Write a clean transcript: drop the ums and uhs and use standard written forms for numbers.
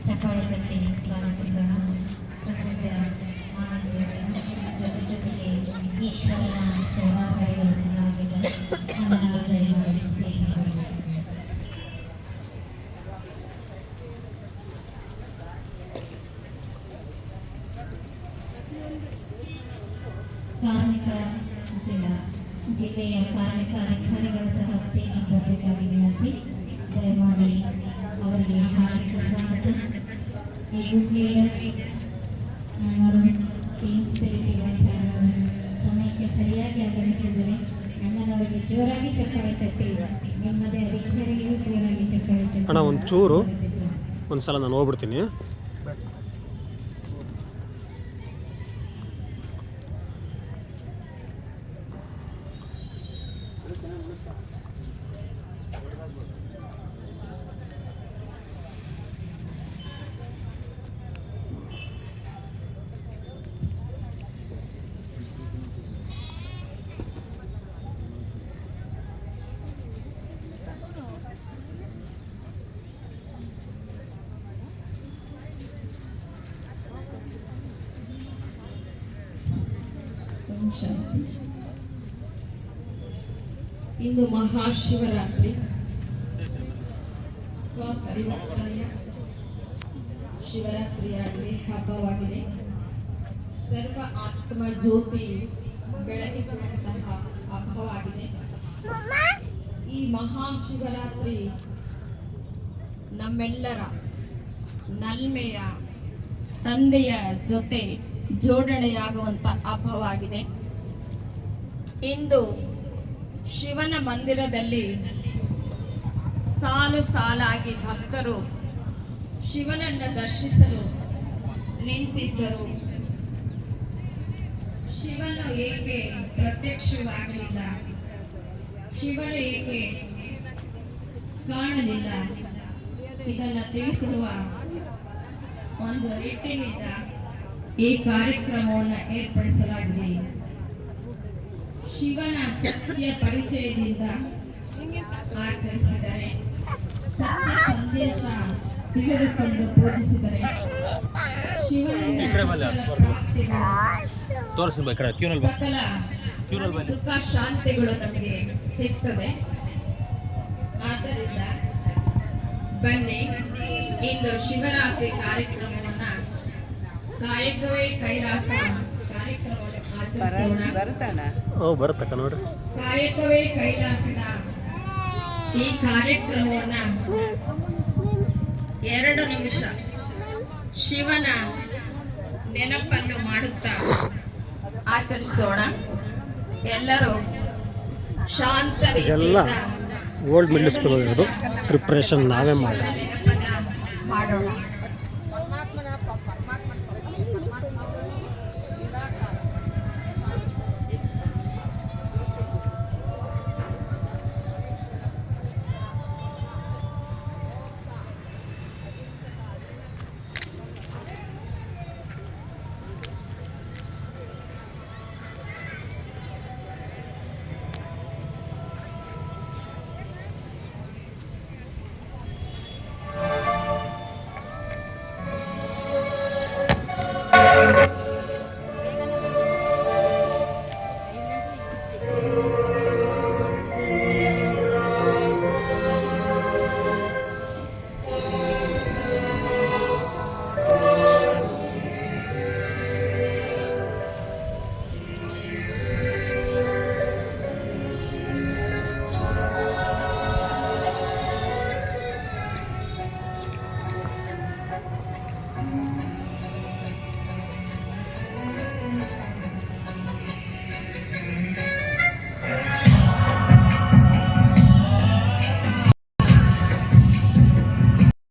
ಚಪ್ಪಾಳೆ ತಟ್ಟಿ ಸ್ವಾಗತಿಸೋಣ. ಪ್ರಸಿದ್ಧ ಜೊತೆಗೆ ಈಶ್ವರನ ಸೇವಾ ಪರಿಗಣಿಸಲಾಗಿದೆ. ಕಾರ್ಮಿಕ ಜಿಲ್ಲೆಯ ಕಾರ್ಮಿಕ ಅಧಿಕಾರಿಗಳು ಸಹ ಸ್ಟೇಜಿಗೆ ಬರಬೇಕಾಗಿ ವಿನಂತಿ. ದಯಮಾಡಿ ಅವರಿಗೆ ಹಾರ್ದಿಕ ಸ್ವಾಗತ. ಈ group leader team spirit event ಸಮಯಕ್ಕೆ ಸರಿಯಾಗಿ ಆಗಮಿಸಿದರೆ ಅಣ್ಣನವರಿಗೆ ಜೋರಾಗಿ ಚಪ್ಪಾಳೆ ತಟ್ಟಿ, ನಿಮ್ಮದೇ ಅಧಿಕಾರಿಗಳು ಜೋರಾಗಿ ಚಪ್ಪಾಳೆ ತಟ್ಟಿ. ಅಣ್ಣ ಒಂಚೂರು ಒಂದ್ಸಲ ನಾನು ಹೋಗ್ಬಿಡ್ತೀನಿ. ಇಂದು ಮಹಾಶಿವರಾತ್ರಿ ಸ್ವಪರಿವರ್ತನೆಯ ಶಿವರಾತ್ರಿಯಾಗಿದೆ, ಹಬ್ಬವಾಗಿದೆ. ಸರ್ವ ಆತ್ಮ ಜ್ಯೋತಿ ಬೆಳಗಿಸುವಂತಹ ಹಬ್ಬವಾಗಿದೆ. ಈ ಮಹಾಶಿವರಾತ್ರಿ ನಮ್ಮೆಲ್ಲರ ನಲ್ಮೆಯ ತಂದೆಯ ಜೊತೆ ಜೋಡಣೆಯಾಗುವಂಥ ಹಬ್ಬವಾಗಿದೆ. ಇಂದು ಶಿವನ ಮಂದಿರದಲ್ಲಿ ಸಾಲು ಸಾಲಾಗಿ ಭಕ್ತರು ಶಿವನನ್ನು ದರ್ಶಿಸಲು ನಿಂತಿದ್ದರು. ಶಿವನು ಏಕೆ ಪ್ರತ್ಯಕ್ಷವಾಗಲಿಲ್ಲ, ಶಿವನು ಏಕೆ ಕಾಣಲಿಲ್ಲ, ಇದನ್ನು ತಿಳಿದುಕೊಳ್ಳುವ ಒಂದು ನಿಟ್ಟಿನಿಂದ ಈ ಕಾರ್ಯಕ್ರಮವನ್ನು ಏರ್ಪಡಿಸಲಾಗಿದೆ. ಶಿವನ ಸತ್ಯ ಪರಿಚಯದಿಂದ ಆಚರಿಸಿದರೆ, ಸತ್ಯ ಸಂದೇಶ ತಿಳಿದುಕೊಂಡು ಪೂಜಿಸಿದರೆ ಸಕಲ ಸುಖ ಶಾಂತಿಗಳು ನಮಗೆ ಸಿಗ್ತದೆ. ಆದ್ದರಿಂದ ಬನ್ನಿ, ಇಂದು ಶಿವರಾತ್ರಿ ಕಾರ್ಯಕ್ರಮವನ್ನ ಕಾಯಕವೇ ಕೈಲಾಸ ಕಾರ್ಯಕ್ರಮವನ್ನು ಆಚರಿಸೋಣ. ಕಾಯಕವೇ ಕೈಲಾಸದ ಈ ಕಾರ್ಯಕ್ರಮವನ್ನ 2 ನಿಮಿಷ ಶಿವನ ನೆನಪನ್ನು ಮಾಡುತ್ತಾ ಆಚರಿಸೋಣ. ಎಲ್ಲರೂ ಶಾಂತ ಗೋಲ್ಡ್ ಮೆಡಲ್ ಪ್ರಿಪರೇಷನ್ ನಾವೇ ಮಾಡಿ